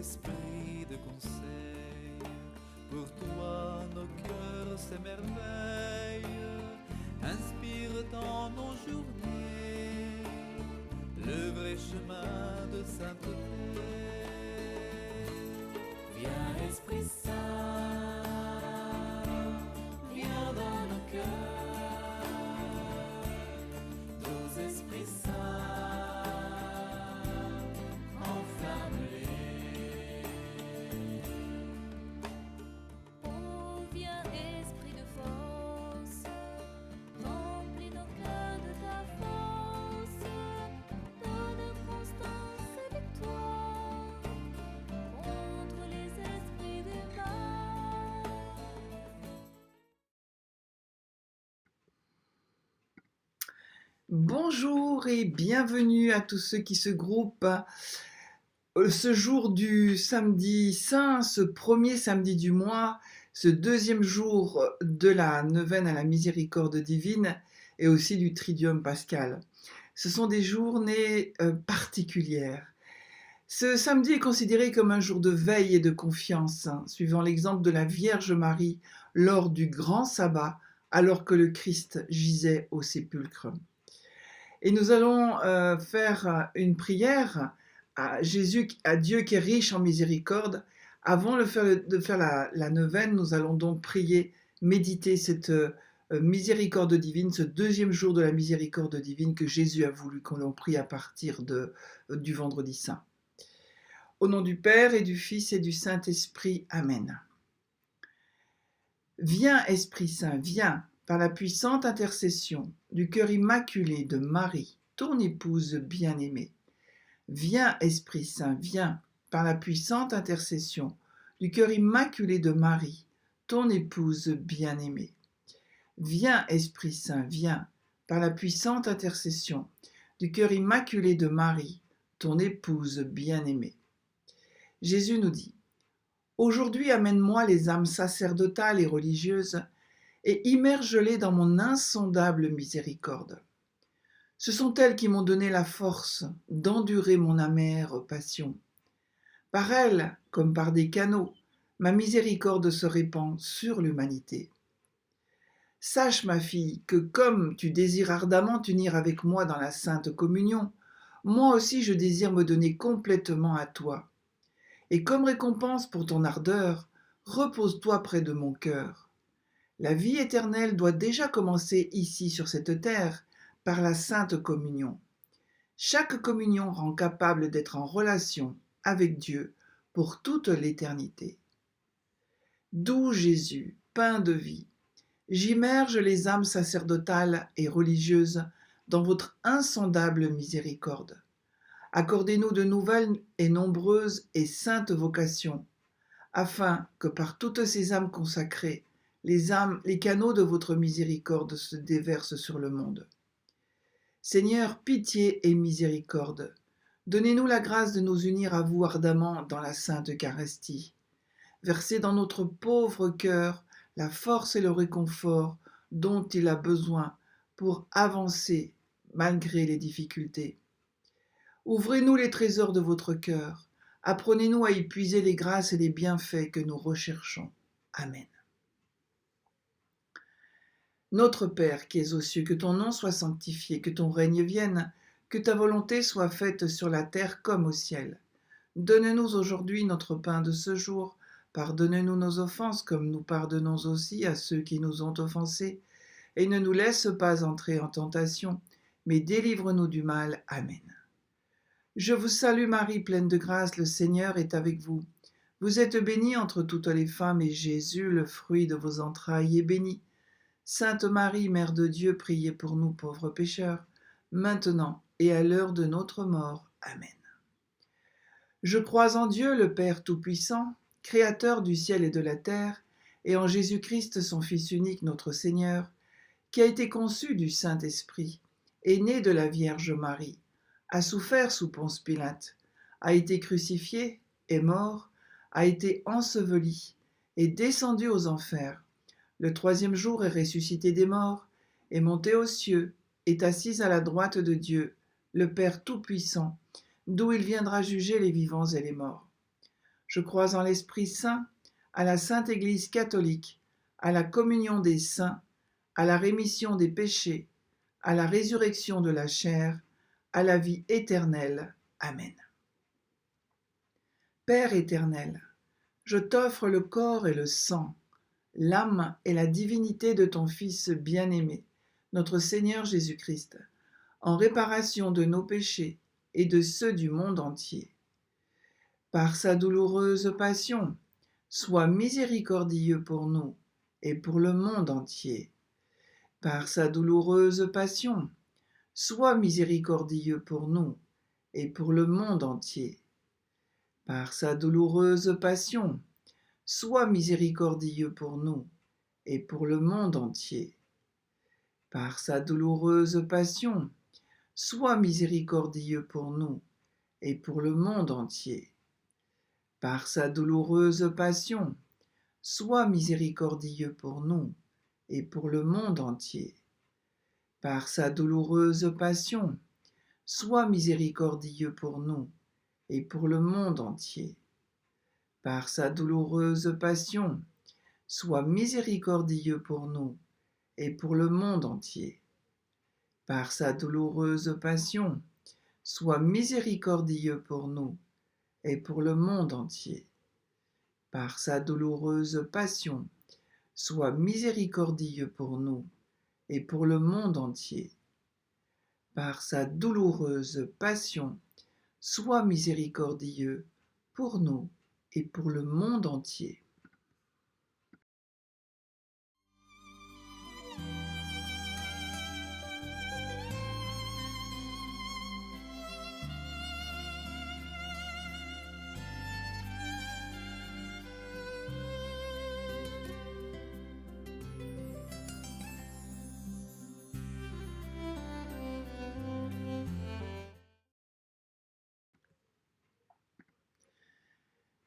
esprit de conseil. Pour toi, nos cœurs s'émerveillent. Inspire dans nos journées le vrai chemin de sainteté. Viens, Esprit Saint, viens dans nos cœurs. Nos esprits saints, enflamme-les. Oh, viens, esprit de force, remplis nos cœurs de ta force, donne constance et victoire contre les esprits du mal. Bonjour et bienvenue à tous ceux qui se groupent ce jour du samedi saint, ce premier samedi du mois, ce deuxième jour de la neuvaine à la miséricorde divine et aussi du triduum pascal. Ce sont des journées particulières. Ce samedi est considéré comme un jour de veille et de confiance, suivant l'exemple de la Vierge Marie lors du grand sabbat, alors que le Christ gisait au sépulcre. Et nous allons faire une prière à Jésus, à Dieu qui est riche en miséricorde. Avant de faire la neuvaine, nous allons donc prier, méditer cette miséricorde divine, ce deuxième jour de la miséricorde divine que Jésus a voulu qu'on l'on prie à partir du vendredi saint. Au nom du Père et du Fils et du Saint-Esprit, Amen. Viens, Esprit Saint, viens, par la puissante intercession du cœur immaculé de Marie, ton épouse bien-aimée. Viens, Esprit Saint, viens, par la puissante intercession du cœur immaculé de Marie, ton épouse bien-aimée. Viens, Esprit Saint, viens, par la puissante intercession du cœur immaculé de Marie, ton épouse bien-aimée. Jésus nous dit : aujourd'hui amène-moi les âmes sacerdotales et religieuses et immerge-les dans mon insondable miséricorde. Ce sont elles qui m'ont donné la force d'endurer mon amère passion. Par elles, comme par des canaux, ma miséricorde se répand sur l'humanité. Sache, ma fille, que comme tu désires ardemment t'unir avec moi dans la sainte communion, moi aussi je désire me donner complètement à toi. Et comme récompense pour ton ardeur, repose-toi près de mon cœur. La vie éternelle doit déjà commencer ici sur cette terre par la sainte communion. Chaque communion rend capable d'être en relation avec Dieu pour toute l'éternité. Doux Jésus, pain de vie, j'immerge les âmes sacerdotales et religieuses dans votre insondable miséricorde. Accordez-nous de nouvelles et nombreuses et saintes vocations, afin que par toutes ces âmes consacrées, les canaux de votre miséricorde se déversent sur le monde. Seigneur, pitié et miséricorde, donnez-nous la grâce de nous unir à vous ardemment dans la sainte Eucharistie. Versez dans notre pauvre cœur la force et le réconfort dont il a besoin pour avancer malgré les difficultés. Ouvrez-nous les trésors de votre cœur, apprenez-nous à y puiser les grâces et les bienfaits que nous recherchons. Amen. Notre Père qui es aux cieux, que ton nom soit sanctifié, que ton règne vienne, que ta volonté soit faite sur la terre comme au ciel. Donne-nous aujourd'hui notre pain de ce jour. Pardonne-nous nos offenses comme nous pardonnons aussi à ceux qui nous ont offensés. Et ne nous laisse pas entrer en tentation, mais délivre-nous du mal. Amen. Je vous salue Marie, pleine de grâce, le Seigneur est avec vous. Vous êtes bénie entre toutes les femmes, et Jésus, le fruit de vos entrailles, est béni. Sainte Marie, Mère de Dieu, priez pour nous pauvres pécheurs, maintenant et à l'heure de notre mort. Amen. Je crois en Dieu, le Père Tout-Puissant, Créateur du ciel et de la terre, et en Jésus-Christ, son Fils unique, notre Seigneur, qui a été conçu du Saint-Esprit, est né de la Vierge Marie, a souffert sous Ponce Pilate, a été crucifié, est mort, a été enseveli, est descendu aux enfers. Le troisième jour est ressuscité des morts, est monté aux cieux, est assis à la droite de Dieu, le Père Tout-Puissant, d'où il viendra juger les vivants et les morts. Je crois en l'Esprit Saint, à la Sainte Église catholique, à la communion des saints, à la rémission des péchés, à la résurrection de la chair, à la vie éternelle. Amen. Père éternel, je t'offre le corps et le sang, l'âme et la divinité de ton Fils bien-aimé, notre Seigneur Jésus-Christ, en réparation de nos péchés et de ceux du monde entier. Par sa douloureuse passion, sois miséricordieux pour nous et pour le monde entier. Par sa douloureuse passion, sois miséricordieux pour nous et pour le monde entier. Par sa douloureuse passion, sois miséricordieux pour nous et pour le monde entier. Par sa douloureuse passion, sois miséricordieux pour nous et pour le monde entier. Par sa douloureuse passion, sois miséricordieux pour nous et pour le monde entier. Par sa douloureuse passion, sois miséricordieux pour nous et pour le monde entier. Par sa douloureuse passion, sois miséricordieux pour nous et pour le monde entier. Par sa douloureuse passion, sois miséricordieux pour nous et pour le monde entier. Par sa douloureuse passion, sois miséricordieux pour nous et pour le monde entier. Par sa douloureuse passion, sois miséricordieux pour nous et pour le monde entier.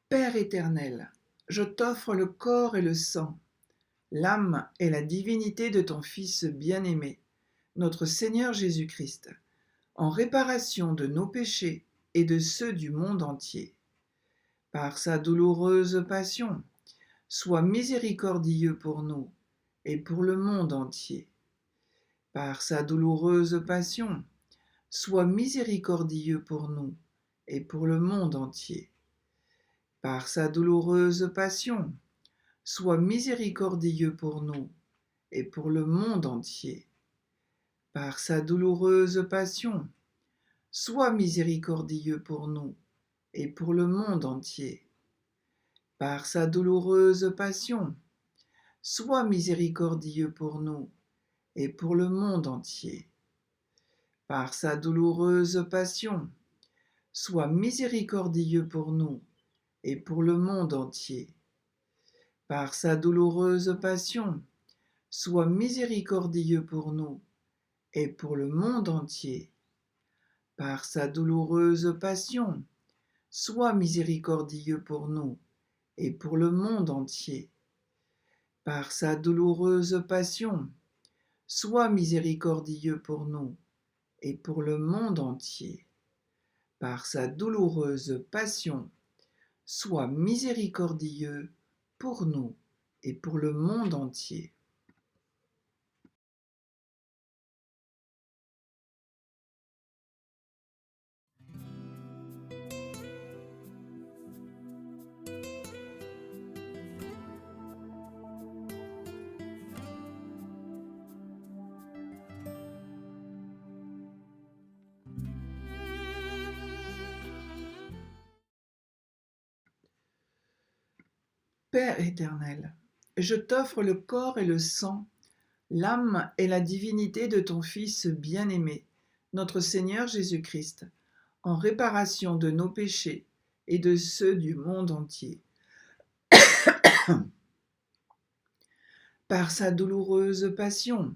Père éternel, je t'offre le corps et le sang, l'âme et la divinité de ton Fils bien-aimé, notre Seigneur Jésus-Christ, en réparation de nos péchés et de ceux du monde entier. Par sa douloureuse passion, sois miséricordieux pour nous et pour le monde entier. Par sa douloureuse passion, sois miséricordieux pour nous et pour le monde entier. Par sa douloureuse passion, sois miséricordieux pour nous et pour le monde entier. Par sa douloureuse passion, sois miséricordieux pour nous et pour le monde entier. Par sa douloureuse passion, sois miséricordieux pour nous et pour le monde entier. Par sa douloureuse passion, sois miséricordieux pour nous et pour le monde entier. Par sa douloureuse passion, sois miséricordieux pour nous et pour le monde entier. Par sa douloureuse passion, sois miséricordieux pour nous et pour le monde entier. Par sa douloureuse passion, sois miséricordieux pour nous et pour le monde entier. Par sa douloureuse passion, sois miséricordieux pour nous et pour le monde entier. Père éternel, je t'offre le corps et le sang, l'âme et la divinité de ton Fils bien-aimé, notre Seigneur Jésus-Christ, en réparation de nos péchés et de ceux du monde entier. Par sa douloureuse passion,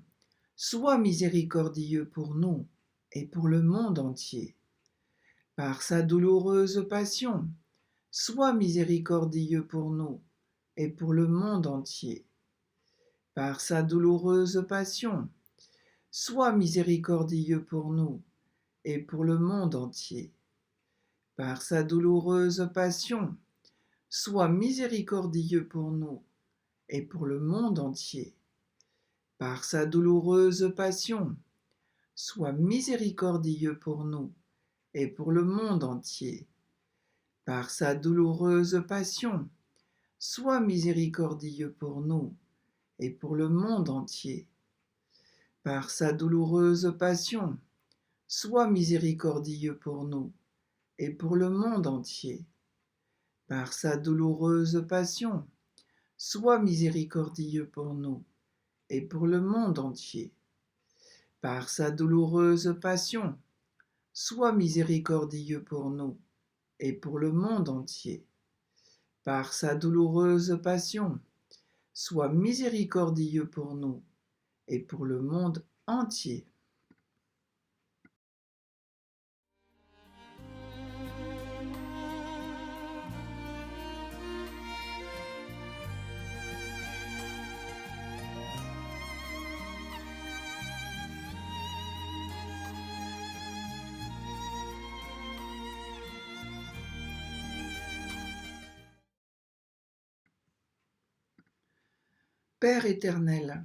sois miséricordieux pour nous et pour le monde entier. Par sa douloureuse passion, sois miséricordieux pour nous et pour le monde entier. Par sa douloureuse passion, sois miséricordieux pour nous et pour le monde entier. Par sa douloureuse passion, sois miséricordieux pour nous et pour le monde entier. Par sa douloureuse passion, sois miséricordieux pour nous et pour le monde entier. Par sa douloureuse passion, sois miséricordieux pour nous et pour le monde entier. Par sa douloureuse passion, sois miséricordieux pour nous et pour le monde entier. Par sa douloureuse passion, sois miséricordieux pour nous et pour le monde entier. Par sa douloureuse passion, sois miséricordieux pour nous et pour le monde entier. Par sa douloureuse passion, sois miséricordieux pour nous et pour le monde entier. Père éternel,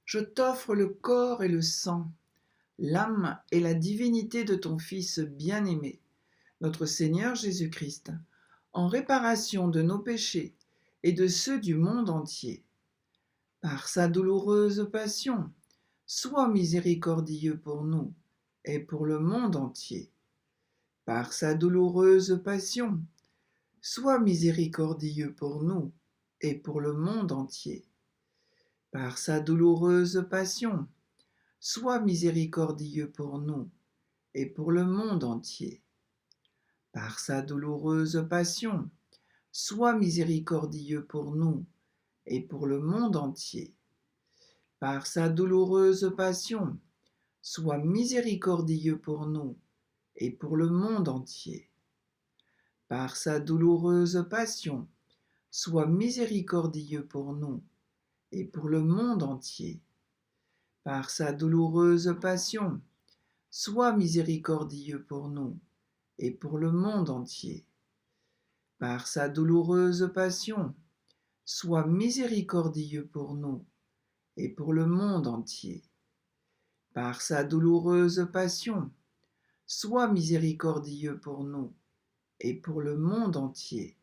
je t'offre le corps et le sang, l'âme et la divinité de ton Fils bien-aimé, notre Seigneur Jésus-Christ, en réparation de nos péchés et de ceux du monde entier. Par sa douloureuse passion, sois miséricordieux pour nous et pour le monde entier. Par sa douloureuse passion, sois miséricordieux pour nous et pour le monde entier. Par sa douloureuse passion, sois miséricordieux pour nous et pour le monde entier. Par sa douloureuse passion, sois miséricordieux pour nous et pour le monde entier. Par sa douloureuse passion, sois miséricordieux pour nous et pour le monde entier. Par sa douloureuse passion, sois miséricordieux pour nous et pour le monde entier. Par sa douloureuse passion, sois miséricordieux pour nous et pour le monde entier. Par sa douloureuse passion, sois miséricordieux pour nous et pour le monde entier. Par sa douloureuse passion, sois miséricordieux pour nous et pour le monde entier.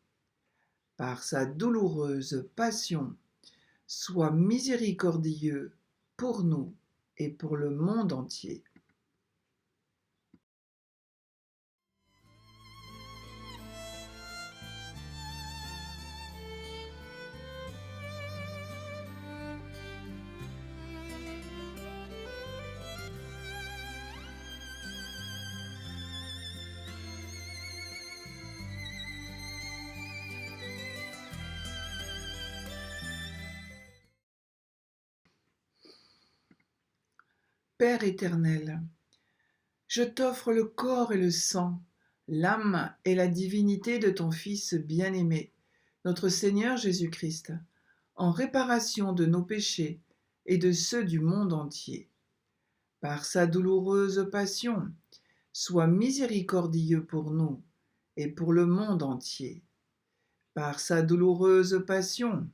Par sa douloureuse passion, sois miséricordieux pour nous et pour le monde entier. Père éternel, je t'offre le corps et le sang, l'âme et la divinité de ton Fils bien-aimé, notre Seigneur Jésus-Christ, en réparation de nos péchés et de ceux du monde entier. Par sa douloureuse passion, sois miséricordieux pour nous et pour le monde entier. Par sa douloureuse passion,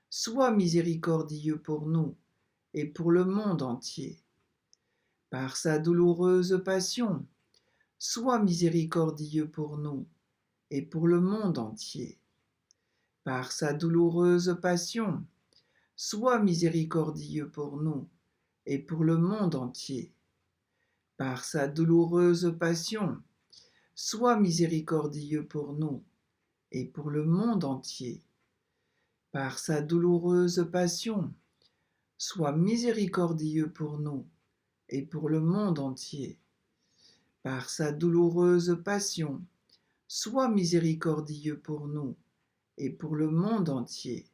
sois miséricordieux pour nous et pour le monde entier. Par sa douloureuse passion, sois miséricordieux pour nous et pour le monde entier. Par sa douloureuse passion, sois miséricordieux pour nous et pour le monde entier. Par sa douloureuse passion, sois miséricordieux pour nous et pour le monde entier. Par sa douloureuse passion, sois miséricordieux pour nous et pour le monde entier. Par sa douloureuse passion, sois miséricordieux pour nous et pour le monde entier.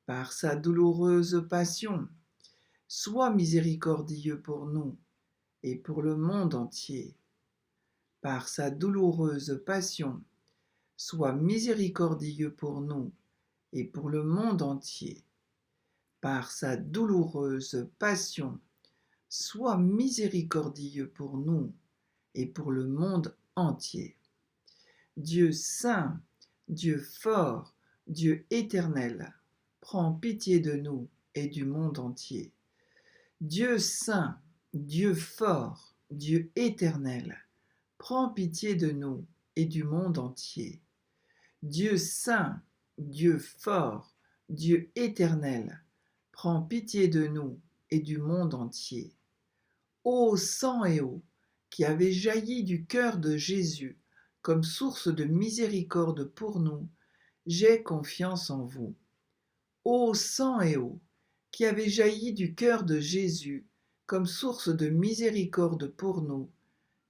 Par sa douloureuse passion, sois miséricordieux pour nous et pour le monde entier. Par sa douloureuse passion, sois miséricordieux pour nous et pour le monde entier. Par sa douloureuse passion, sois miséricordieux pour nous et pour le monde entier. Dieu saint, Dieu fort, Dieu éternel, prends pitié de nous et du monde entier. Dieu saint, Dieu fort, Dieu éternel, prends pitié de nous et du monde entier. Dieu saint, Dieu fort, Dieu éternel, prends pitié de nous et du monde entier. Ô sang et eau, qui avez jailli du cœur de Jésus comme source de miséricorde pour nous, j'ai confiance en vous. Ô sang et eau, qui avez jailli du cœur de Jésus comme source de miséricorde pour nous,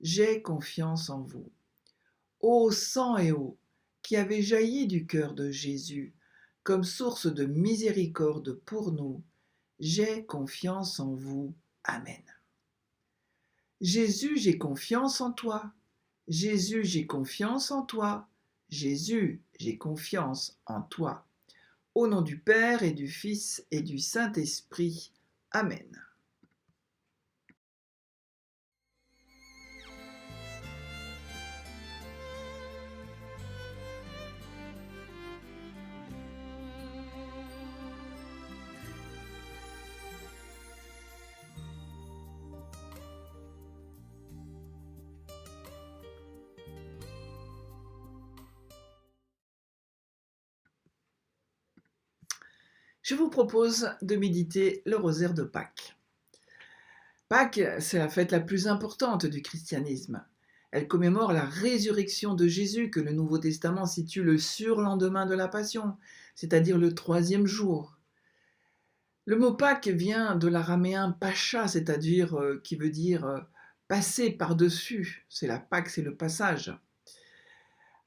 j'ai confiance en vous. Ô sang et eau, qui avez jailli du cœur de Jésus comme source de miséricorde pour nous, j'ai confiance en vous. Amen. Jésus, j'ai confiance en toi. Jésus, j'ai confiance en toi. Jésus, j'ai confiance en toi. Au nom du Père et du Fils et du Saint-Esprit. Amen. Je vous propose de méditer le rosaire de Pâques. Pâques, c'est la fête la plus importante du christianisme. Elle commémore la résurrection de Jésus que le Nouveau Testament situe le surlendemain de la Passion, c'est-à-dire le 3e jour. Le mot Pâques vient de l'araméen pacha, c'est-à-dire qui veut dire passer par-dessus. C'est la Pâque, c'est le passage.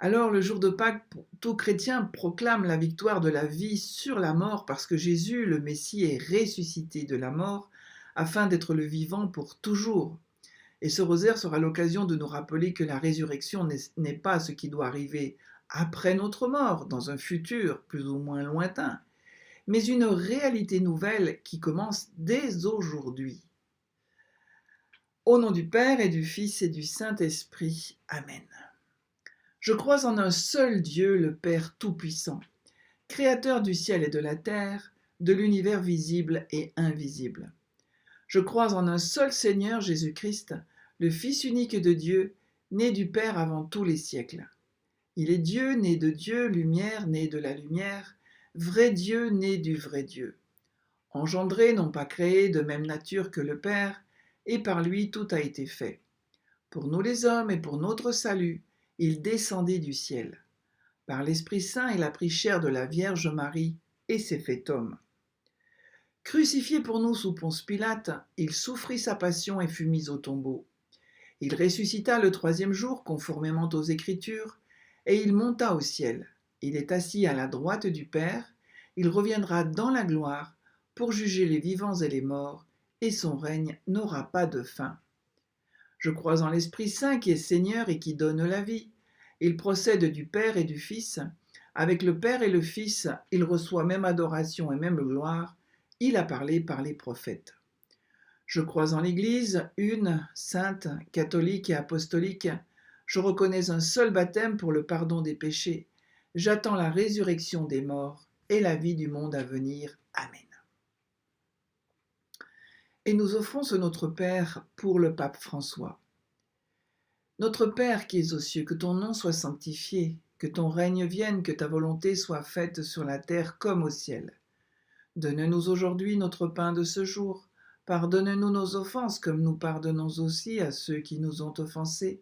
Alors le jour de Pâques, tout chrétien proclame la victoire de la vie sur la mort parce que Jésus, le Messie, est ressuscité de la mort afin d'être le vivant pour toujours. Et ce rosaire sera l'occasion de nous rappeler que la résurrection n'est pas ce qui doit arriver après notre mort, dans un futur plus ou moins lointain, mais une réalité nouvelle qui commence dès aujourd'hui. Au nom du Père et du Fils et du Saint-Esprit. Amen. Je crois en un seul Dieu, le Père Tout-Puissant, Créateur du ciel et de la terre, de l'univers visible et invisible. Je crois en un seul Seigneur Jésus-Christ, le Fils unique de Dieu, né du Père avant tous les siècles. Il est Dieu, né de Dieu, lumière, né de la lumière, vrai Dieu, né du vrai Dieu. Engendré, non pas créé, de même nature que le Père, et par lui tout a été fait. Pour nous les hommes et pour notre salut, il descendit du ciel. Par l'Esprit Saint, il a pris chair de la Vierge Marie et s'est fait homme. Crucifié pour nous sous Ponce Pilate, il souffrit sa passion et fut mis au tombeau. Il ressuscita le 3e jour, conformément aux Écritures, et il monta au ciel. Il est assis à la droite du Père, il reviendra dans la gloire pour juger les vivants et les morts, et son règne n'aura pas de fin. Je crois en l'Esprit Saint qui est Seigneur et qui donne la vie. Il procède du Père et du Fils. Avec le Père et le Fils, il reçoit même adoration et même gloire. Il a parlé par les prophètes. Je crois en l'Église, une, sainte, catholique et apostolique. Je reconnais un seul baptême pour le pardon des péchés. J'attends la résurrection des morts et la vie du monde à venir. Amen. Et nous offrons ce Notre Père pour le pape François. Notre Père qui es aux cieux, que ton nom soit sanctifié, que ton règne vienne, que ta volonté soit faite sur la terre comme au ciel. Donne-nous aujourd'hui notre pain de ce jour. Pardonne-nous nos offenses comme nous pardonnons aussi à ceux qui nous ont offensés.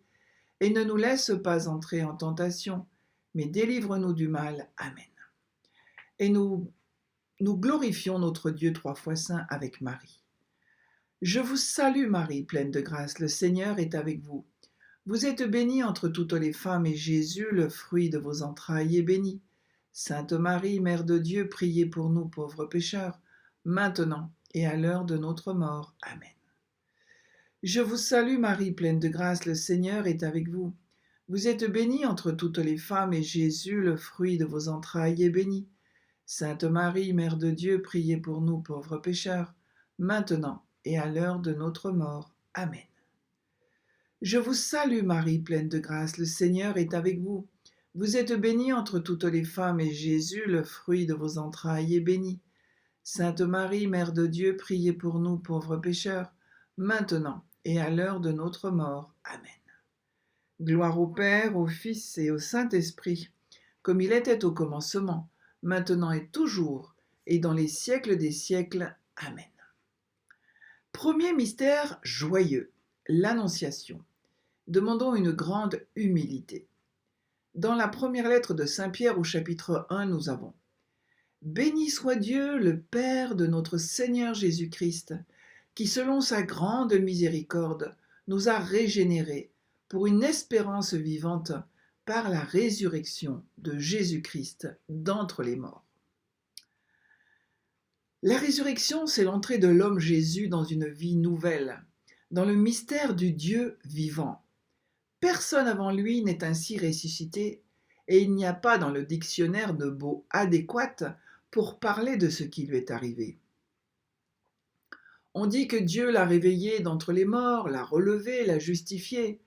Et ne nous laisse pas entrer en tentation, mais délivre-nous du mal. Amen. Et nous glorifions notre Dieu 3 fois saint avec Marie. Je vous salue Marie, pleine de grâce, le Seigneur est avec vous. Vous êtes bénie entre toutes les femmes, et Jésus, le fruit de vos entrailles, est béni. Sainte Marie, Mère de Dieu, priez pour nous pauvres pécheurs, maintenant et à l'heure de notre mort. Amen. Je vous salue Marie, pleine de grâce, le Seigneur est avec vous. Vous êtes bénie entre toutes les femmes, et Jésus, le fruit de vos entrailles, est béni. Sainte Marie, Mère de Dieu, priez pour nous pauvres pécheurs, maintenant et à l'heure de notre mort. Amen. Je vous salue Marie, pleine de grâce, le Seigneur est avec vous. Vous êtes bénie entre toutes les femmes, et Jésus, le fruit de vos entrailles, est béni. Sainte Marie, Mère de Dieu, priez pour nous pauvres pécheurs, maintenant et à l'heure de notre mort. Amen. Gloire au Père, au Fils et au Saint-Esprit, comme il était au commencement, maintenant et toujours, et dans les siècles des siècles. Amen. Premier mystère joyeux, l'Annonciation. Demandons une grande humilité. Dans la première lettre de Saint Pierre au chapitre 1, nous avons « Béni soit Dieu, le Père de notre Seigneur Jésus-Christ, qui selon sa grande miséricorde nous a régénérés pour une espérance vivante par la résurrection de Jésus-Christ d'entre les morts. » La résurrection, c'est l'entrée de l'homme Jésus dans une vie nouvelle, dans le mystère du Dieu vivant. Personne avant lui n'est ainsi ressuscité, et il n'y a pas dans le dictionnaire de mots adéquats pour parler de ce qui lui est arrivé. On dit que Dieu l'a réveillé d'entre les morts, l'a relevé, l'a justifié.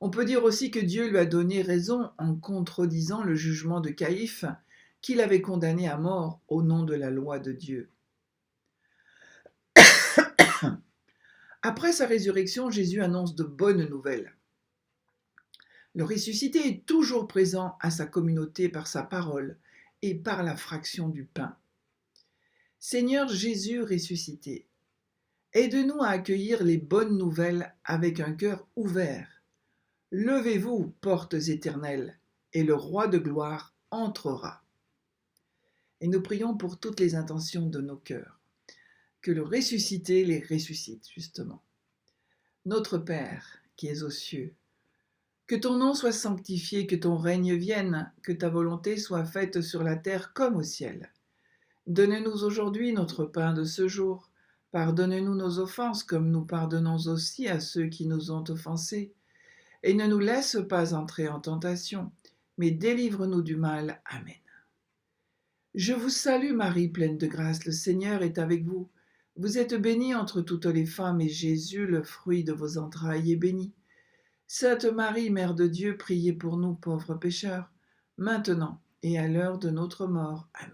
On peut dire aussi que Dieu lui a donné raison en contredisant le jugement de Caïphe, qu'il avait condamné à mort au nom de la loi de Dieu. Après sa résurrection, Jésus annonce de bonnes nouvelles. Le ressuscité est toujours présent à sa communauté par sa parole et par la fraction du pain. Seigneur Jésus ressuscité, aide-nous à accueillir les bonnes nouvelles avec un cœur ouvert. Levez-vous, portes éternelles, et le roi de gloire entrera. Et nous prions pour toutes les intentions de nos cœurs, que le ressuscité les ressuscite, justement. Notre Père, qui es aux cieux, que ton nom soit sanctifié, que ton règne vienne, que ta volonté soit faite sur la terre comme au ciel. Donne-nous aujourd'hui notre pain de ce jour. Pardonne-nous nos offenses comme nous pardonnons aussi à ceux qui nous ont offensés. Et ne nous laisse pas entrer en tentation, mais délivre-nous du mal. Amen. Je vous salue Marie, pleine de grâce, le Seigneur est avec vous. Vous êtes bénie entre toutes les femmes, et Jésus, le fruit de vos entrailles, est béni. Sainte Marie, Mère de Dieu, priez pour nous pauvres pécheurs, maintenant et à l'heure de notre mort. Amen.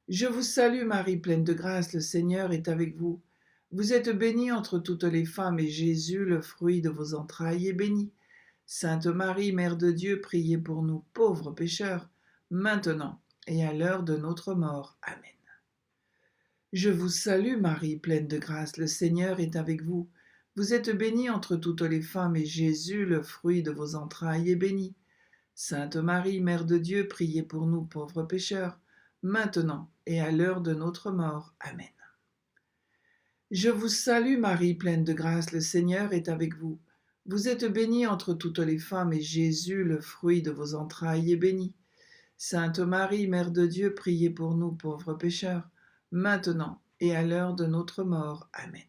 Je vous salue Marie, pleine de grâce, le Seigneur est avec vous. Vous êtes bénie entre toutes les femmes, et Jésus, le fruit de vos entrailles, est béni. Sainte Marie, Mère de Dieu, priez pour nous pauvres pécheurs, maintenant et à l'heure de notre mort. Amen. Je vous salue Marie, pleine de grâce, le Seigneur est avec vous. Vous êtes bénie entre toutes les femmes, et Jésus, le fruit de vos entrailles, est béni. Sainte Marie, Mère de Dieu, priez pour nous pauvres pécheurs, maintenant et à l'heure de notre mort. Amen. Je vous salue Marie, pleine de grâce, le Seigneur est avec vous. Vous êtes bénie entre toutes les femmes, et Jésus, le fruit de vos entrailles, est béni. Sainte Marie, Mère de Dieu, priez pour nous pauvres pécheurs, maintenant et à l'heure de notre mort. Amen.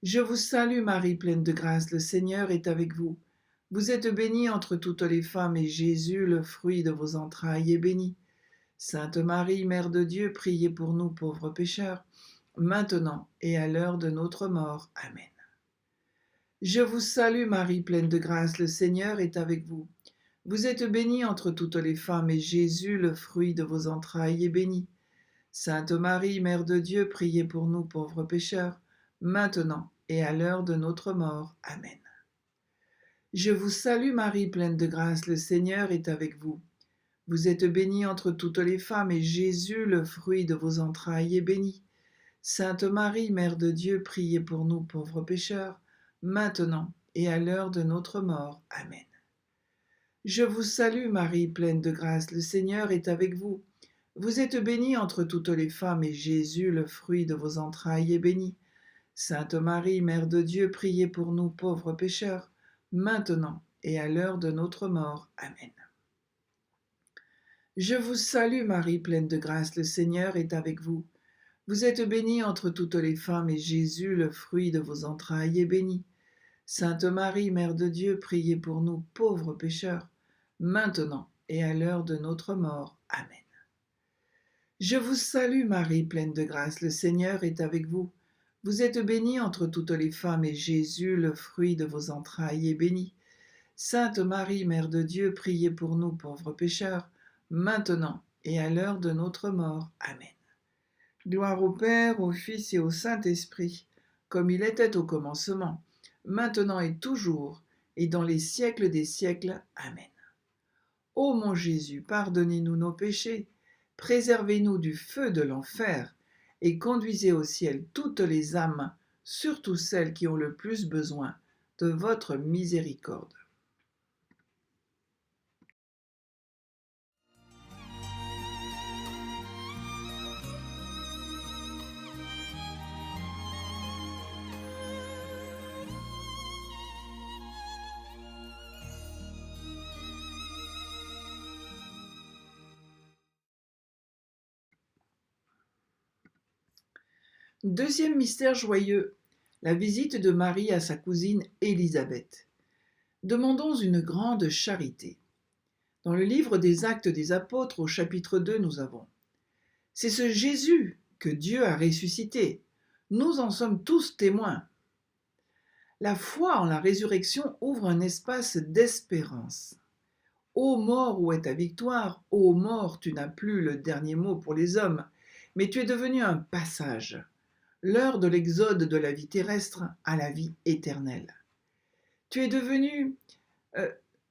Je vous salue Marie, pleine de grâce, le Seigneur est avec vous. Vous êtes bénie entre toutes les femmes, et Jésus, le fruit de vos entrailles, est béni. Sainte Marie, Mère de Dieu, priez pour nous pauvres pécheurs, maintenant et à l'heure de notre mort. Amen. Je vous salue Marie, pleine de grâce, le Seigneur est avec vous. Vous êtes bénie entre toutes les femmes, et Jésus, le fruit de vos entrailles, est béni. Sainte Marie, Mère de Dieu, priez pour nous pauvres pécheurs, maintenant et à l'heure de notre mort. Amen. Je vous salue Marie, pleine de grâce, le Seigneur est avec vous. Vous êtes bénie entre toutes les femmes, et Jésus, le fruit de vos entrailles, est béni. Sainte Marie, Mère de Dieu, priez pour nous pauvres pécheurs, maintenant et à l'heure de notre mort. Amen. Je vous salue Marie, pleine de grâce, le Seigneur est avec vous. Vous êtes bénie entre toutes les femmes, et Jésus, le fruit de vos entrailles, est béni. Sainte Marie, Mère de Dieu, priez pour nous pauvres pécheurs, maintenant et à l'heure de notre mort. Amen. Je vous salue Marie, pleine de grâce, le Seigneur est avec vous. Vous êtes bénie entre toutes les femmes, et Jésus, le fruit de vos entrailles, est béni. Sainte Marie, Mère de Dieu, priez pour nous pauvres pécheurs, maintenant et à l'heure de notre mort. Amen. Je vous salue Marie, pleine de grâce, le Seigneur est avec vous. Vous êtes bénie entre toutes les femmes, et Jésus, le fruit de vos entrailles, est béni. Sainte Marie, Mère de Dieu, priez pour nous pauvres pécheurs, maintenant et à l'heure de notre mort. Amen. Gloire au Père, au Fils et au Saint-Esprit, comme il était au commencement, maintenant et toujours, et dans les siècles des siècles. Amen. Ô mon Jésus, pardonnez-nous nos péchés, préservez-nous du feu de l'enfer, et conduisez au ciel toutes les âmes, surtout celles qui ont le plus besoin de votre miséricorde. Deuxième mystère joyeux, la visite de Marie à sa cousine Élisabeth. Demandons une grande charité. Dans le livre des Actes des Apôtres, au chapitre 2, nous avons « C'est ce Jésus que Dieu a ressuscité. Nous en sommes tous témoins. » La foi en la résurrection ouvre un espace d'espérance. Ô mort, où est ta victoire? Ô mort, tu n'as plus le dernier mot pour les hommes, mais tu es devenu un passage. L'heure de l'exode de la vie terrestre à la vie éternelle. Tu es devenu...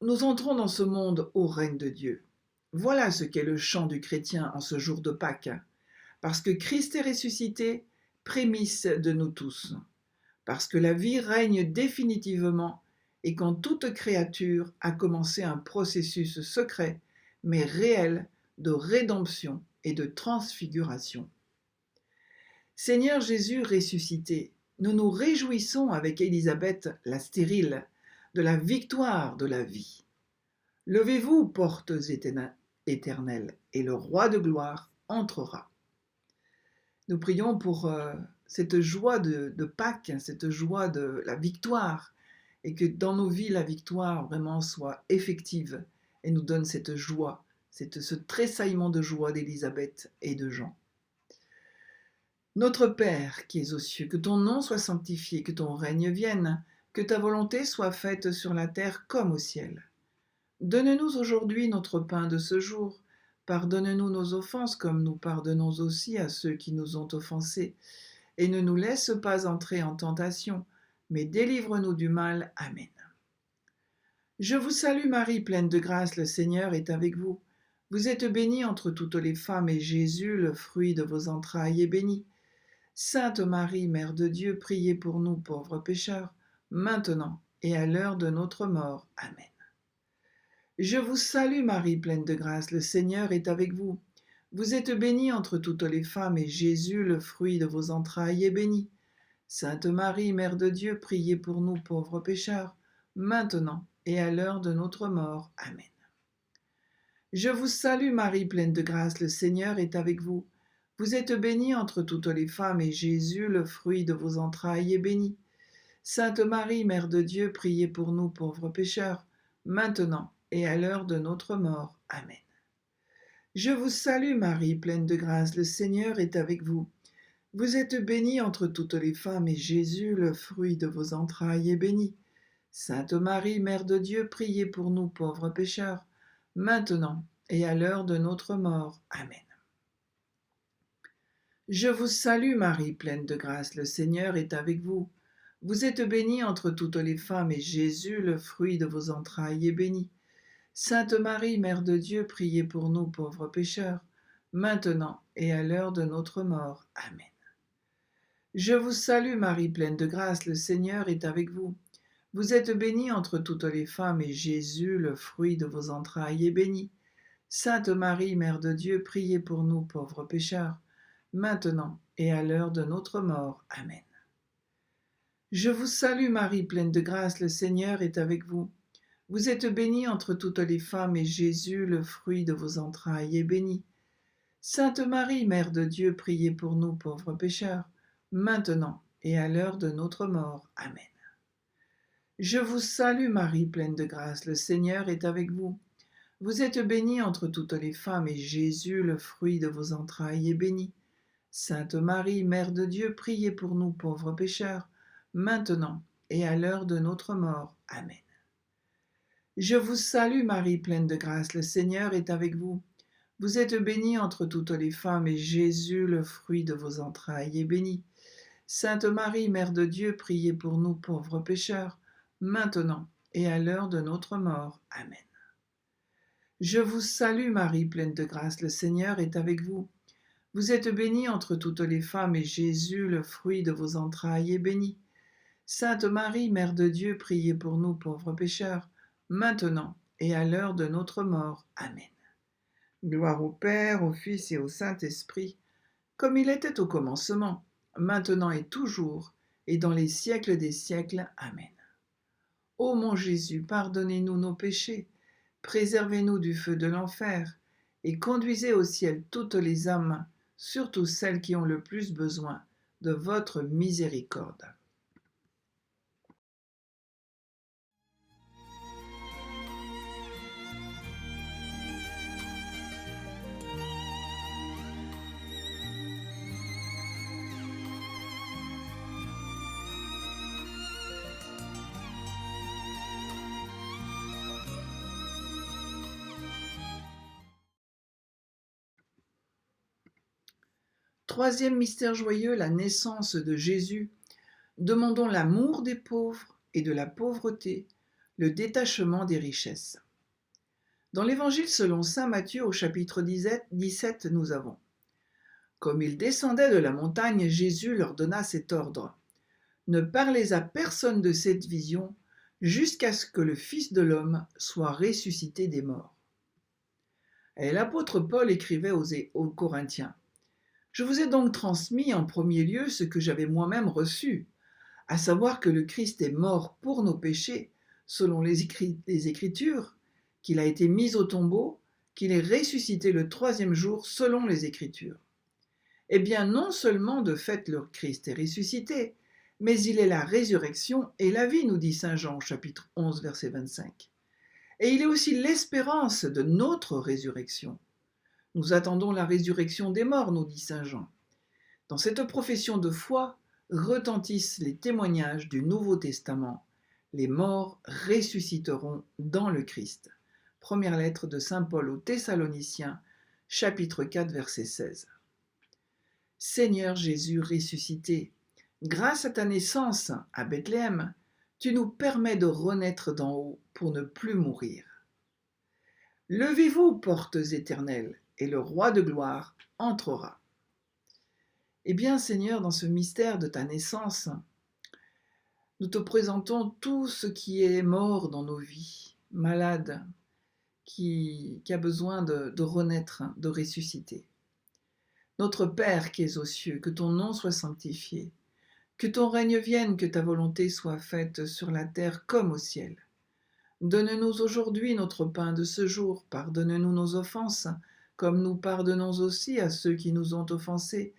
nous entrons dans ce monde au règne de Dieu. Voilà ce qu'est le chant du chrétien en ce jour de Pâques. Parce que Christ est ressuscité, prémisse de nous tous. Parce que la vie règne définitivement et quand toute créature a commencé un processus secret, mais réel, de rédemption et de transfiguration. Seigneur Jésus ressuscité, nous nous réjouissons avec Élisabeth la stérile de la victoire de la vie. Levez-vous, portes éternelles, et le roi de gloire entrera. Nous prions pour cette joie de Pâques, cette joie de la victoire, et que dans nos vies, la victoire vraiment soit effective et nous donne cette joie, ce tressaillement de joie d'Élisabeth et de Jean. Notre Père qui es aux cieux, que ton nom soit sanctifié, que ton règne vienne, que ta volonté soit faite sur la terre comme au ciel. Donne-nous aujourd'hui notre pain de ce jour. Pardonne-nous nos offenses comme nous pardonnons aussi à ceux qui nous ont offensés. Et ne nous laisse pas entrer en tentation, mais délivre-nous du mal. Amen. Je vous salue Marie, pleine de grâce, le Seigneur est avec vous. Vous êtes bénie entre toutes les femmes, et Jésus, le fruit de vos entrailles, est béni. Sainte Marie, Mère de Dieu, priez pour nous pauvres pécheurs, maintenant et à l'heure de notre mort. Amen. Je vous salue Marie, pleine de grâce, le Seigneur est avec vous. Vous êtes bénie entre toutes les femmes, et Jésus, le fruit de vos entrailles, est béni. Sainte Marie, Mère de Dieu, priez pour nous pauvres pécheurs, maintenant et à l'heure de notre mort. Amen. Je vous salue Marie, pleine de grâce, le Seigneur est avec vous. Vous êtes bénie entre toutes les femmes, et Jésus, le fruit de vos entrailles, est béni. Sainte Marie, Mère de Dieu, priez pour nous pauvres pécheurs, maintenant et à l'heure de notre mort. Amen. Je vous salue Marie, pleine de grâce, le Seigneur est avec vous. Vous êtes bénie entre toutes les femmes, et Jésus, le fruit de vos entrailles, est béni. Sainte Marie, Mère de Dieu, priez pour nous pauvres pécheurs, maintenant et à l'heure de notre mort. Amen. Je vous salue Marie, pleine de grâce, le Seigneur est avec vous. Vous êtes bénie entre toutes les femmes, et Jésus, le fruit de vos entrailles, est béni. Sainte Marie, Mère de Dieu, priez pour nous pauvres pécheurs, maintenant et à l'heure de notre mort. Amen. Je vous salue Marie, pleine de grâce, le Seigneur est avec vous. Vous êtes bénie entre toutes les femmes, et Jésus, le fruit de vos entrailles, est béni. Sainte Marie, Mère de Dieu, priez pour nous pauvres pécheurs, maintenant et à l'heure de notre mort. Amen. Je vous salue Marie, pleine de grâce, le Seigneur est avec vous. Vous êtes bénie entre toutes les femmes, et Jésus, le fruit de vos entrailles, est béni. Sainte Marie, Mère de Dieu, priez pour nous pauvres pécheurs, maintenant et à l'heure de notre mort. Amen. Je vous salue Marie, pleine de grâce, le Seigneur est avec vous. Vous êtes bénie entre toutes les femmes, et Jésus, le fruit de vos entrailles, est béni. Sainte Marie, Mère de Dieu, priez pour nous pauvres pécheurs, maintenant et à l'heure de notre mort. Amen. Je vous salue Marie, pleine de grâce, le Seigneur est avec vous. Vous êtes bénie entre toutes les femmes, et Jésus, le fruit de vos entrailles, est béni. Sainte Marie, Mère de Dieu, priez pour nous pauvres pécheurs, maintenant et à l'heure de notre mort. Amen. Je vous salue Marie, pleine de grâce, le Seigneur est avec vous. Vous êtes bénie entre toutes les femmes, et Jésus, le fruit de vos entrailles, est béni. Sainte Marie, Mère de Dieu, priez pour nous pauvres pécheurs, maintenant et à l'heure de notre mort. Amen. Gloire au Père, au Fils et au Saint-Esprit, comme il était au commencement, maintenant et toujours, et dans les siècles des siècles. Amen. Ô mon Jésus, pardonnez-nous nos péchés, préservez-nous du feu de l'enfer, et conduisez au ciel toutes les âmes, surtout celles qui ont le plus besoin de votre miséricorde. Troisième mystère joyeux, la naissance de Jésus. Demandons l'amour des pauvres et de la pauvreté, le détachement des richesses. Dans l'Évangile selon saint Matthieu au chapitre 17, nous avons « Comme ils descendaient de la montagne, Jésus leur donna cet ordre. Ne parlez à personne de cette vision jusqu'à ce que le Fils de l'homme soit ressuscité des morts. » Et l'apôtre Paul écrivait aux Corinthiens. Je vous ai donc transmis en premier lieu ce que j'avais moi-même reçu, à savoir que le Christ est mort pour nos péchés, selon les Écritures, qu'il a été mis au tombeau, qu'il est ressuscité le troisième jour, selon les Écritures. Eh bien, non seulement de fait le Christ est ressuscité, mais il est la résurrection et la vie, nous dit saint Jean, chapitre 11, verset 25. Et il est aussi l'espérance de notre résurrection. Nous attendons la résurrection des morts, nous dit saint Jean. Dans cette profession de foi retentissent les témoignages du Nouveau Testament. Les morts ressusciteront dans le Christ. Première lettre de saint Paul aux Thessaloniciens, chapitre 4, verset 16. Seigneur Jésus ressuscité, grâce à ta naissance à Bethléem, tu nous permets de renaître d'en haut pour ne plus mourir. Levez-vous, portes éternelles, et le roi de gloire entrera. Eh bien, Seigneur, dans ce mystère de ta naissance, nous te présentons tout ce qui est mort dans nos vies, malade, qui a besoin de renaître, de ressusciter. Notre Père qui es aux cieux, que ton nom soit sanctifié, que ton règne vienne, que ta volonté soit faite sur la terre comme au ciel. Donne-nous aujourd'hui notre pain de ce jour, pardonne-nous nos offenses, comme nous pardonnons aussi à ceux qui nous ont offensés,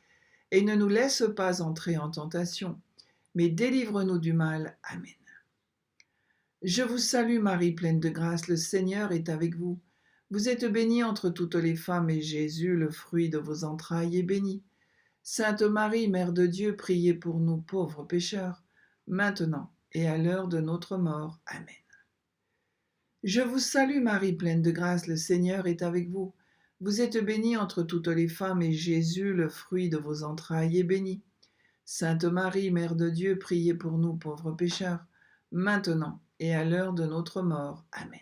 et ne nous laisse pas entrer en tentation, mais délivre-nous du mal. Amen. Je vous salue Marie, pleine de grâce, le Seigneur est avec vous. Vous êtes bénie entre toutes les femmes, et Jésus, le fruit de vos entrailles, est béni. Sainte Marie, Mère de Dieu, priez pour nous pauvres pécheurs, maintenant et à l'heure de notre mort. Amen. Je vous salue Marie, pleine de grâce, le Seigneur est avec vous. Vous êtes bénie entre toutes les femmes, et Jésus, le fruit de vos entrailles, est béni. Sainte Marie, Mère de Dieu, priez pour nous pauvres pécheurs, maintenant et à l'heure de notre mort. Amen.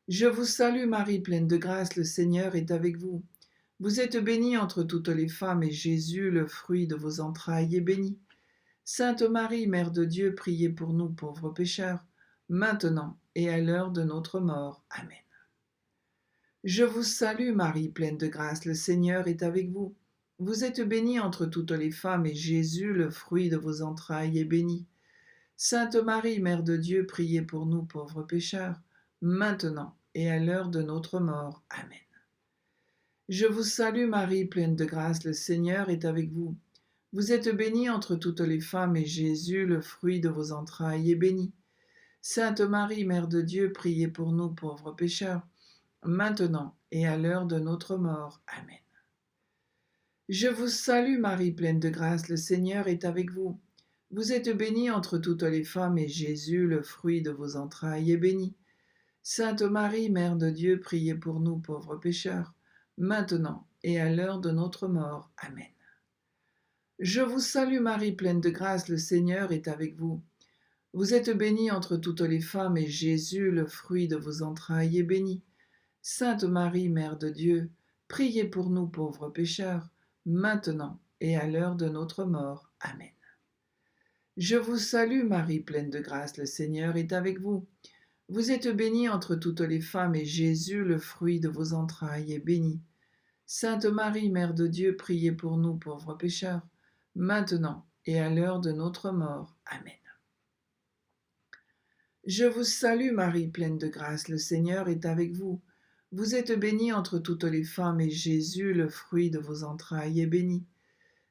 Je vous salue Marie, pleine de grâce, le Seigneur est avec vous. Vous êtes bénie entre toutes les femmes, et Jésus, le fruit de vos entrailles, est béni. Sainte Marie, Mère de Dieu, priez pour nous pauvres pécheurs, maintenant et à l'heure de notre mort. Amen. Je vous salue Marie, pleine de grâce, le Seigneur est avec vous. Vous êtes bénie entre toutes les femmes, et Jésus, le fruit de vos entrailles, est béni. Sainte Marie, Mère de Dieu, priez pour nous pauvres pécheurs, maintenant et à l'heure de notre mort. Amen. Je vous salue Marie, pleine de grâce, le Seigneur est avec vous. Vous êtes bénie entre toutes les femmes, et Jésus, le fruit de vos entrailles, est béni. Sainte Marie, Mère de Dieu, priez pour nous pauvres pécheurs, maintenant et à l'heure de notre mort. Amen. Je vous salue Marie, pleine de grâce, le Seigneur est avec vous. Vous êtes bénie entre toutes les femmes, et Jésus, le fruit de vos entrailles, est béni. Sainte Marie, Mère de Dieu, priez pour nous pauvres pécheurs, maintenant et à l'heure de notre mort. Amen. Je vous salue Marie, pleine de grâce, le Seigneur est avec vous. Vous êtes bénie entre toutes les femmes, et Jésus, le fruit de vos entrailles, est béni. Sainte Marie, Mère de Dieu, priez pour nous pauvres pécheurs, maintenant et à l'heure de notre mort. Amen. Je vous salue Marie, pleine de grâce, le Seigneur est avec vous. Vous êtes bénie entre toutes les femmes, et Jésus, le fruit de vos entrailles, est béni. Sainte Marie, Mère de Dieu, priez pour nous pauvres pécheurs, maintenant et à l'heure de notre mort. Amen. Je vous salue Marie, pleine de grâce, le Seigneur est avec vous. Vous êtes bénie entre toutes les femmes, et Jésus, le fruit de vos entrailles, est béni.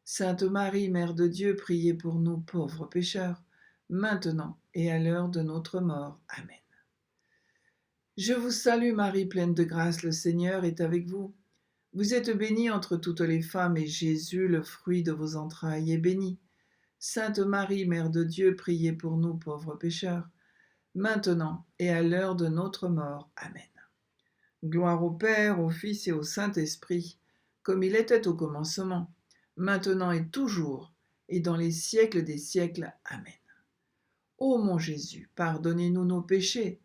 Sainte Marie, Mère de Dieu, priez pour nous pauvres pécheurs, maintenant et à l'heure de notre mort. Amen. Je vous salue Marie, pleine de grâce, le Seigneur est avec vous. Vous êtes bénie entre toutes les femmes, et Jésus, le fruit de vos entrailles, est béni. Sainte Marie, Mère de Dieu, priez pour nous pauvres pécheurs, maintenant et à l'heure de notre mort. Amen. Gloire au Père, au Fils et au Saint-Esprit, comme il était au commencement, maintenant et toujours, et dans les siècles des siècles. Amen. Ô mon Jésus, pardonnez-nous nos péchés,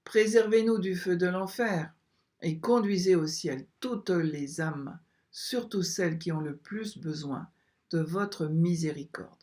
préservez-nous du feu de l'enfer, et conduisez au ciel toutes les âmes, surtout celles qui ont le plus besoin de votre miséricorde.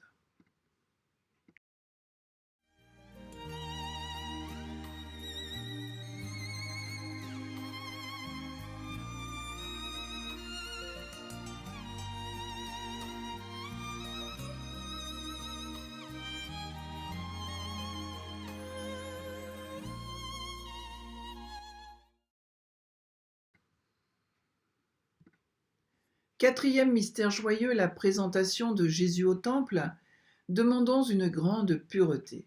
Quatrième mystère joyeux, la présentation de Jésus au temple. Demandons une grande pureté.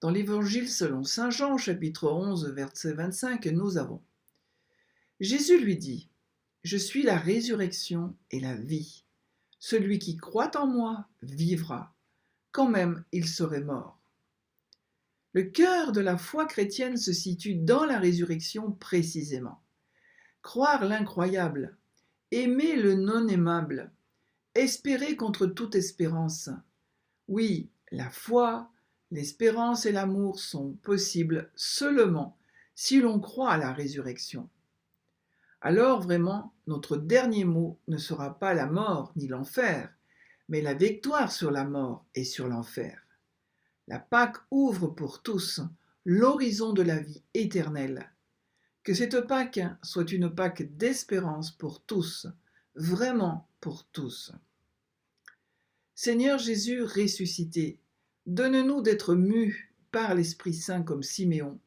Dans l'Évangile selon saint Jean, chapitre 11, verset 25, nous avons Jésus lui dit, « Je suis la résurrection et la vie. Celui qui croit en moi vivra, quand même il serait mort. » Le cœur de la foi chrétienne se situe dans la résurrection précisément. Croire l'incroyable, aimer le non-aimable, espérer contre toute espérance. Oui, la foi, l'espérance et l'amour sont possibles seulement si l'on croit à la résurrection. Alors vraiment, notre dernier mot ne sera pas la mort ni l'enfer, mais la victoire sur la mort et sur l'enfer. La Pâque ouvre pour tous l'horizon de la vie éternelle. Que cette Pâque soit une Pâque d'espérance pour tous, vraiment pour tous. Seigneur Jésus ressuscité, donne-nous d'être mus par l'Esprit Saint comme Siméon,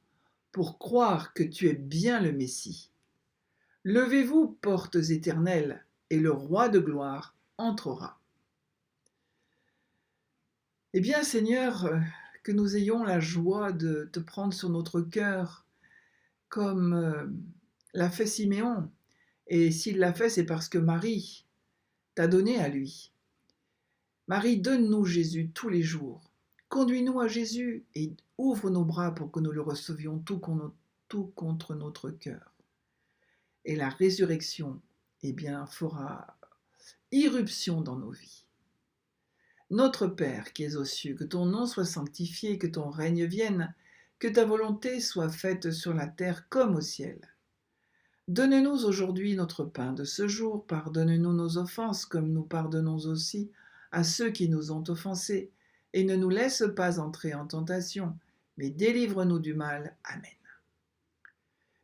pour croire que tu es bien le Messie. Levez-vous, portes éternelles, et le Roi de gloire entrera. Eh bien, Seigneur, que nous ayons la joie de te prendre sur notre cœur, comme l'a fait Siméon. Et s'il l'a fait, c'est parce que Marie t'a donné à lui. Marie, donne-nous Jésus tous les jours. Conduis-nous à Jésus et ouvre nos bras pour que nous le recevions tout contre notre cœur. Et la résurrection, eh bien, fera irruption dans nos vies. Notre Père qui es aux cieux, que ton nom soit sanctifié, que ton règne vienne, que ta volonté soit faite sur la terre comme au ciel. Donne-nous aujourd'hui notre pain de ce jour, pardonne-nous nos offenses comme nous pardonnons aussi à ceux qui nous ont offensés, et ne nous laisse pas entrer en tentation, mais délivre-nous du mal. Amen.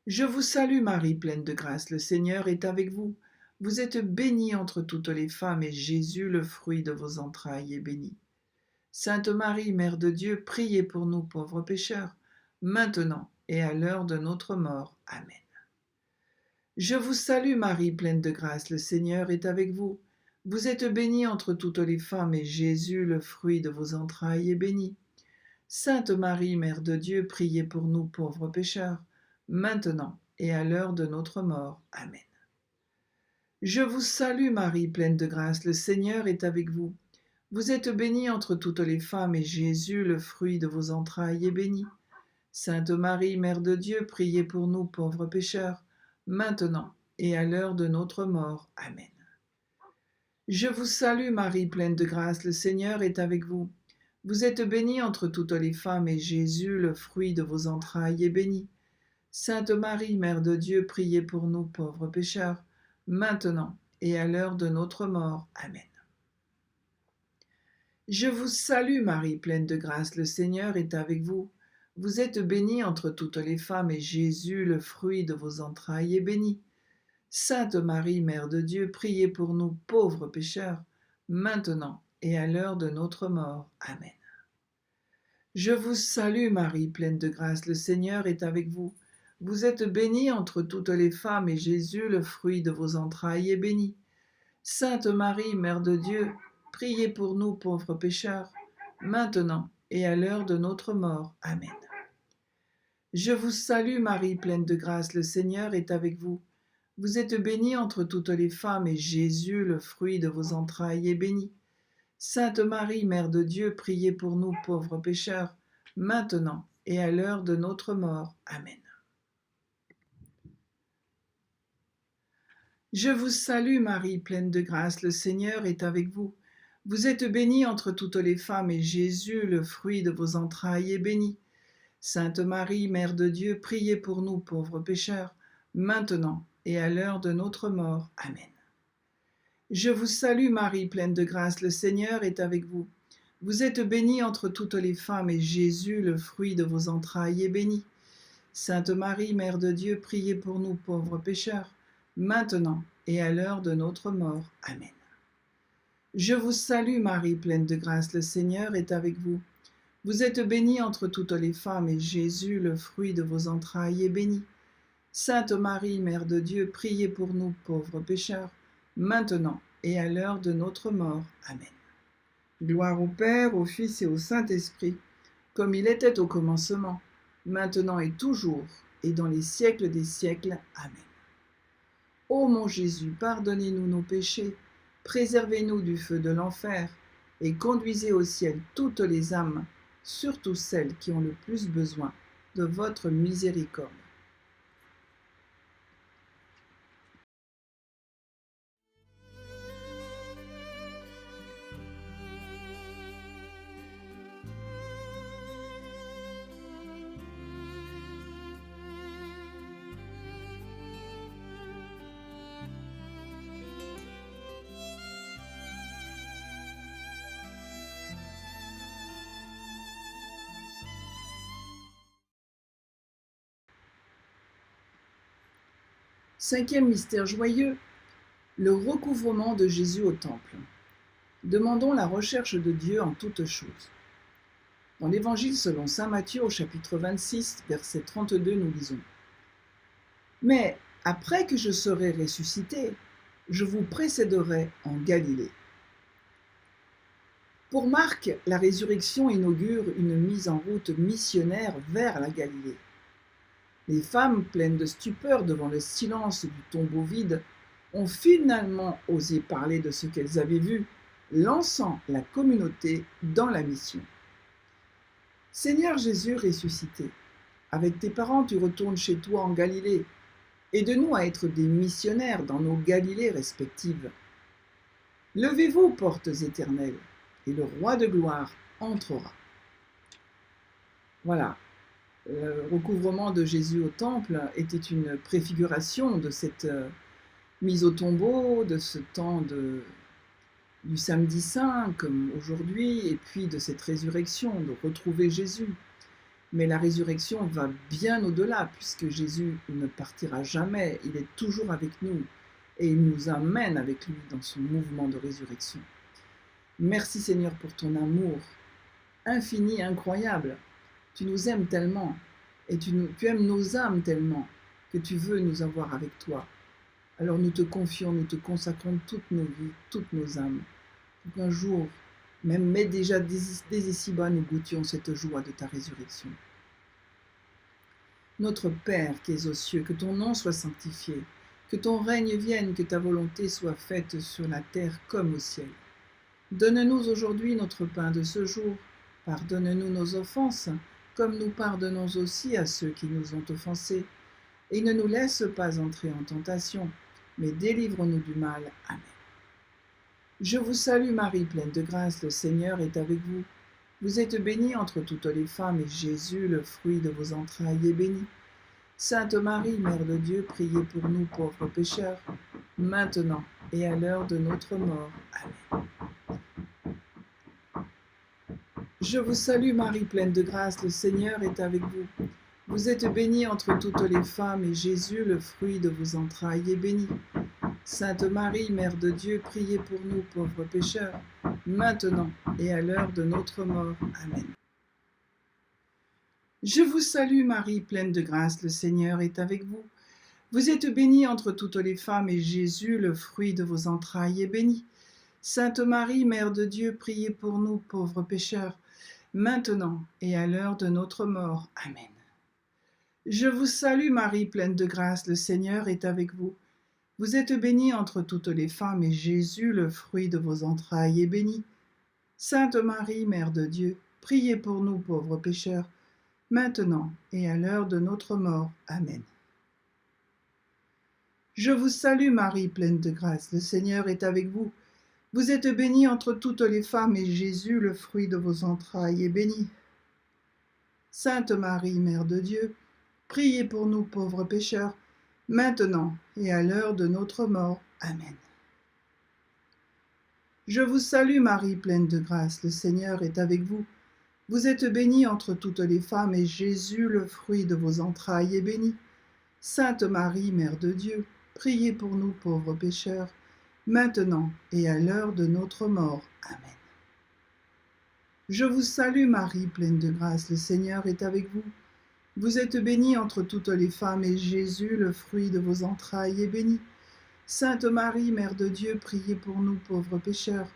Je vous salue Marie, pleine de grâce, le Seigneur est avec vous. Vous êtes bénie entre toutes les femmes, et Jésus, le fruit de vos entrailles, est béni. Sainte Marie, Mère de Dieu, priez pour nous pauvres pécheurs, maintenant et à l'heure de notre mort. Amen. Je vous salue Marie, pleine de grâce, le Seigneur est avec vous. Vous êtes bénie entre toutes les femmes, et Jésus, le fruit de vos entrailles, est béni. Sainte Marie, Mère de Dieu, priez pour nous pauvres pécheurs, maintenant et à l'heure de notre mort. Amen. Je vous salue Marie, pleine de grâce, le Seigneur est avec vous. Vous êtes bénie entre toutes les femmes, et Jésus, le fruit de vos entrailles, est béni. Sainte Marie, Mère de Dieu, priez pour nous pauvres pécheurs, maintenant et à l'heure de notre mort. Amen. Je vous salue Marie, pleine de grâce, le Seigneur est avec vous. Vous êtes bénie entre toutes les femmes, et Jésus, le fruit de vos entrailles, est béni. Sainte Marie, Mère de Dieu, priez pour nous pauvres pécheurs, maintenant et à l'heure de notre mort. Amen. Je vous salue Marie, pleine de grâce, le Seigneur est avec vous. Vous êtes bénie entre toutes les femmes, et Jésus, le fruit de vos entrailles, est béni. Sainte Marie, Mère de Dieu, priez pour nous pauvres pécheurs, maintenant et à l'heure de notre mort. Amen. Je vous salue Marie, pleine de grâce, le Seigneur est avec vous. Vous êtes bénie entre toutes les femmes, et Jésus, le fruit de vos entrailles, est béni. Sainte Marie, Mère de Dieu, priez pour nous pauvres pécheurs, maintenant et à l'heure de notre mort. Amen. Je vous salue Marie, pleine de grâce, le Seigneur est avec vous. Vous êtes bénie entre toutes les femmes, et Jésus, le fruit de vos entrailles, est béni. Sainte Marie, Mère de Dieu, priez pour nous pauvres pécheurs, maintenant et à l'heure de notre mort. Amen. Je vous salue Marie, pleine de grâce, le Seigneur est avec vous. Vous êtes bénie entre toutes les femmes, et Jésus, le fruit de vos entrailles, est béni. Sainte Marie, Mère de Dieu, priez pour nous pauvres pécheurs, maintenant et à l'heure de notre mort. Amen. Je vous salue Marie, pleine de grâce, le Seigneur est avec vous. Vous êtes bénie entre toutes les femmes, et Jésus, le fruit de vos entrailles, est béni. Sainte Marie, Mère de Dieu, priez pour nous pauvres pécheurs, maintenant et à l'heure de notre mort. Amen. Je vous salue Marie, pleine de grâce, le Seigneur est avec vous. Vous êtes bénie entre toutes les femmes, et Jésus, le fruit de vos entrailles, est béni. Sainte Marie, Mère de Dieu, priez pour nous pauvres pécheurs, maintenant et à l'heure de notre mort. Amen. Gloire au Père, au Fils et au Saint-Esprit, comme il était au commencement, maintenant et toujours, et dans les siècles des siècles. Amen. Ô mon Jésus, pardonnez-nous nos péchés, préservez-nous du feu de l'enfer, et conduisez au ciel toutes les âmes, surtout celles qui ont le plus besoin de votre miséricorde. Cinquième mystère joyeux, le recouvrement de Jésus au temple. Demandons la recherche de Dieu en toutes choses. Dans l'Évangile selon saint Matthieu au chapitre 26, verset 32, nous lisons « Mais après que je serai ressuscité, je vous précéderai en Galilée. » Pour Marc, la résurrection inaugure une mise en route missionnaire vers la Galilée. Les femmes, pleines de stupeur devant le silence du tombeau vide, ont finalement osé parler de ce qu'elles avaient vu, lançant la communauté dans la mission. Seigneur Jésus ressuscité, avec tes parents tu retournes chez toi en Galilée. Aide-nous à être des missionnaires dans nos Galilées respectives. Levez-vous, portes éternelles, et le roi de gloire entrera. Voilà. Le recouvrement de Jésus au temple était une préfiguration de cette mise au tombeau, de ce temps du samedi saint, comme aujourd'hui, et puis de cette résurrection, de retrouver Jésus. Mais la résurrection va bien au-delà, puisque Jésus ne partira jamais, il est toujours avec nous, et il nous amène avec lui dans son mouvement de résurrection. Merci Seigneur pour ton amour infini, incroyable. Tu nous aimes tellement, et tu aimes nos âmes tellement, que tu veux nous avoir avec toi. Alors nous te confions, nous te consacrons toutes nos vies, toutes nos âmes, pour qu'un jour, mais déjà dès ici-bas, nous goûtions cette joie de ta résurrection. Notre Père qui es aux cieux, que ton nom soit sanctifié, que ton règne vienne, que ta volonté soit faite sur la terre comme au ciel. Donne-nous aujourd'hui notre pain de ce jour, pardonne-nous nos offenses, comme nous pardonnons aussi à ceux qui nous ont offensés. Et ne nous laisse pas entrer en tentation, mais délivre-nous du mal. Amen. Je vous salue Marie, pleine de grâce, le Seigneur est avec vous. Vous êtes bénie entre toutes les femmes, et Jésus, le fruit de vos entrailles, est béni. Sainte Marie, Mère de Dieu, priez pour nous pauvres pécheurs, maintenant et à l'heure de notre mort. Amen. Je vous salue Marie, pleine de grâce, le Seigneur est avec vous. Vous êtes bénie entre toutes les femmes, et Jésus, le fruit de vos entrailles, est béni. Sainte Marie, Mère de Dieu, priez pour nous pauvres pécheurs, maintenant et à l'heure de notre mort. Amen. Je vous salue Marie, pleine de grâce, le Seigneur est avec vous. Vous êtes bénie entre toutes les femmes, et Jésus, le fruit de vos entrailles, est béni. Sainte Marie, Mère de Dieu, priez pour nous pauvres pécheurs, maintenant et à l'heure de notre mort. Amen. Je vous salue Marie, pleine de grâce, le Seigneur est avec vous. Vous êtes bénie entre toutes les femmes, et Jésus, le fruit de vos entrailles, est béni. Sainte Marie, Mère de Dieu, priez pour nous pauvres pécheurs, maintenant et à l'heure de notre mort. Amen. Je vous salue Marie, pleine de grâce, le Seigneur est avec vous. Vous êtes bénie entre toutes les femmes, et Jésus, le fruit de vos entrailles, est béni. Sainte Marie, Mère de Dieu, priez pour nous pauvres pécheurs, maintenant et à l'heure de notre mort. Amen. Je vous salue Marie, pleine de grâce, le Seigneur est avec vous. Vous êtes bénie entre toutes les femmes, et Jésus, le fruit de vos entrailles, est béni. Sainte Marie, Mère de Dieu, priez pour nous pauvres pécheurs, maintenant et à l'heure de notre mort. Amen. Je vous salue Marie, pleine de grâce, le Seigneur est avec vous. Vous êtes bénie entre toutes les femmes, et Jésus, le fruit de vos entrailles, est béni. Sainte Marie, Mère de Dieu, priez pour nous pauvres pécheurs,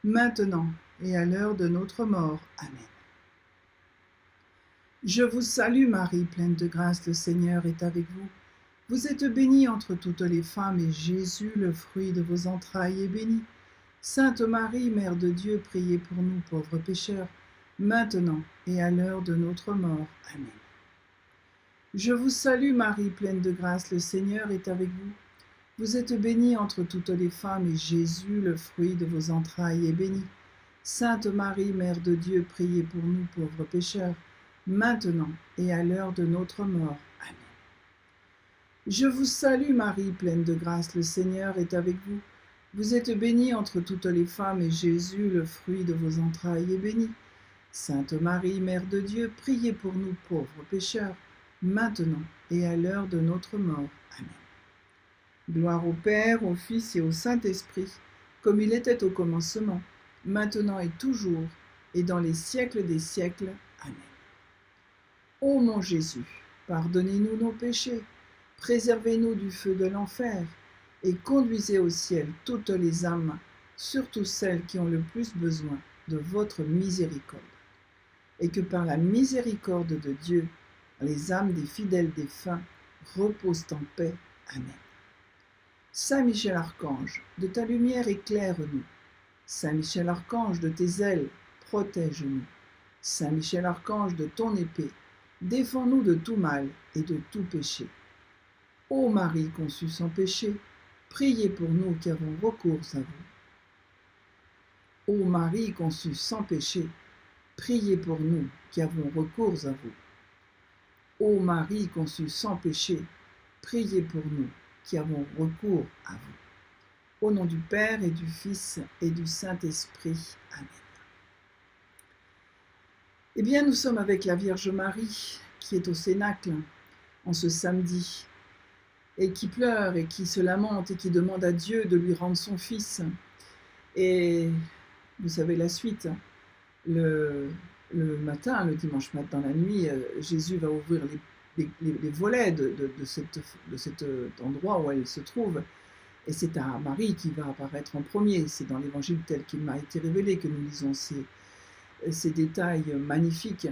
maintenant et à l'heure de notre mort. Amen. Je vous salue Marie, pleine de grâce, le Seigneur est avec vous. Vous êtes bénie entre toutes les femmes, et Jésus, le fruit de vos entrailles, est béni. Sainte Marie, Mère de Dieu, priez pour nous pauvres pécheurs, maintenant et à l'heure de notre mort. Amen. Je vous salue Marie, pleine de grâce, le Seigneur est avec vous. Vous êtes bénie entre toutes les femmes, et Jésus, le fruit de vos entrailles, est béni. Sainte Marie, Mère de Dieu, priez pour nous pauvres pécheurs, maintenant et à l'heure de notre mort. Amen. Je vous salue Marie, pleine de grâce, le Seigneur est avec vous. Vous êtes bénie entre toutes les femmes, et Jésus, le fruit de vos entrailles, est béni. Sainte Marie, Mère de Dieu, priez pour nous pauvres pécheurs, maintenant et à l'heure de notre mort. Amen. Gloire au Père, au Fils et au Saint-Esprit, comme il était au commencement, maintenant et toujours, et dans les siècles des siècles. Amen. Ô mon Jésus, pardonnez-nous nos péchés, préservez-nous du feu de l'enfer, et conduisez au ciel toutes les âmes, surtout celles qui ont le plus besoin de votre miséricorde. Et que par la miséricorde de Dieu, les âmes des fidèles défunts reposent en paix. Amen. Saint Michel Archange, de ta lumière éclaire-nous. Saint Michel Archange, de tes ailes, protège-nous. Saint Michel Archange, de ton épée, défends-nous de tout mal et de tout péché. Ô Marie conçue sans péché, priez pour nous qui avons recours à vous. Ô Marie conçue sans péché, priez pour nous qui avons recours à vous. Ô Marie conçue sans péché, priez pour nous qui avons recours à vous. Au nom du Père et du Fils et du Saint-Esprit. Amen. Eh bien, nous sommes avec la Vierge Marie qui est au Cénacle en ce samedi et qui pleure et qui se lamente et qui demande à Dieu de lui rendre son Fils. Et vous savez la suite, le matin, le dimanche matin, la nuit, Jésus va ouvrir les volets de cet endroit où elle se trouve. Et c'est à Marie qui va apparaître en premier. C'est dans l'évangile tel qu'il m'a été révélé que nous lisons ces détails magnifiques.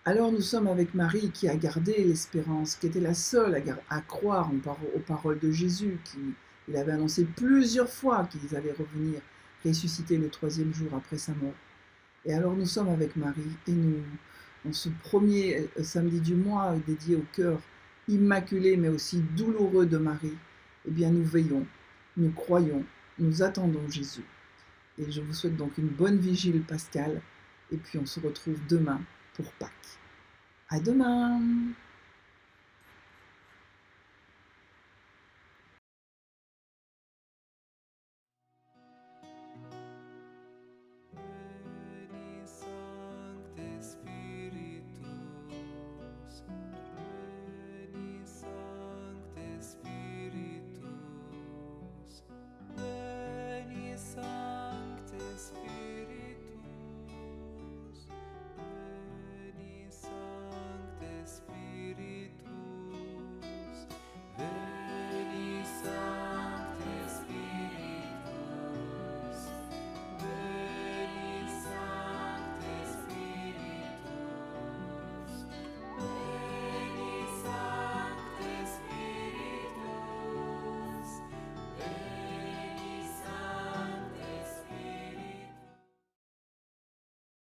Alors nous sommes avec Marie qui a gardé l'espérance, qui était la seule à croire aux paroles de Jésus, qu'il avait annoncé plusieurs fois qu'ils allaient revenir ressusciter le 3e jour après sa mort. Et alors nous sommes avec Marie et en ce premier samedi du mois dédié au cœur immaculé mais aussi douloureux de Marie, eh bien nous veillons, nous croyons, nous attendons Jésus. Et je vous souhaite donc une bonne vigile pascale et puis on se retrouve demain pour Pâques. À demain!